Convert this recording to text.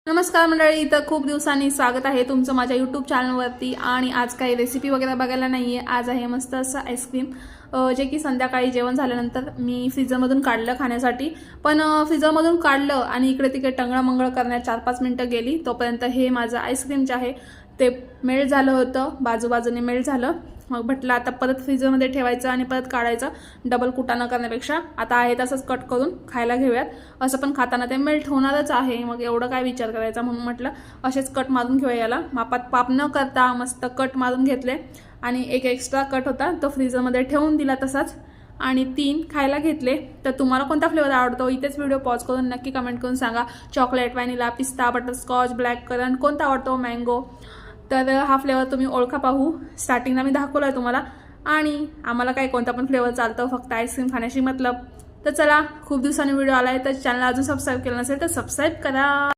नमस्कार मंडळी, तर खूप दिवसांनी स्वागत आहे तुमचं माझ्या यूट्यूब चॅनलवरती. आणि आज काही रेसिपी वगैरे बघायला नाही आहे. आज आहे मस्त असं आईस्क्रीम जे की संध्याकाळी जेवण झाल्यानंतर मी फ्रीजरमधून काढलं खाण्यासाठी. पण फ्रीजरमधून काढलं आणि इकडे तिकडे टंगळमंगळ करण्यात 4-5 मिनटं गेली. तोपर्यंत हे माझं आईस्क्रीम जे आहे ते मेल्ट झालं होतं, बाजूबाजूने मेल्ट झालं. मग म्हटलं आता परत फ्रीजरमध्ये ठेवायचं आणि परत काढायचं, डबल कुटाणा करण्यापेक्षा आता आहे तसंच कट करून खायला घेऊयात. असं पण खाताना ते मेल्ट होणारच आहे, मग एवढं काय विचार करायचा. म्हणून म्हटलं असेच कट मारून घेऊया. याला मापात पाप न करता मस्त कट मारून घेतले आणि एक एक्स्ट्रा कट होता तो फ्रीजरमध्ये ठेवून दिला तसाच आणि 3 खायला घेतले. तर तुम्हाला कोणता फ्लेवर आवडतो इथेच व्हिडिओ पॉज करून नक्की कमेंट करून सांगा. चॉकलेट, व्हॅनिला, पिस्ता, बटरस्कॉच, ब्लॅक करंट कोणता आवडतो, मँगो. तर हा फ्लेवर तुम्ही ओळखा पाहू. स्टार्टिंगला मी दाखवला आहे तुम्हाला. आणि आम्हाला काय कोणता पण फ्लेवर चालतं, फक्त आईस्क्रीम खाण्याशी मतलब. तर चला, खूप दिवसांनी व्हिडिओ आला आहे तर चॅनल अजून सबस्क्राईब केलं नसेल तर सबस्क्राईब करा.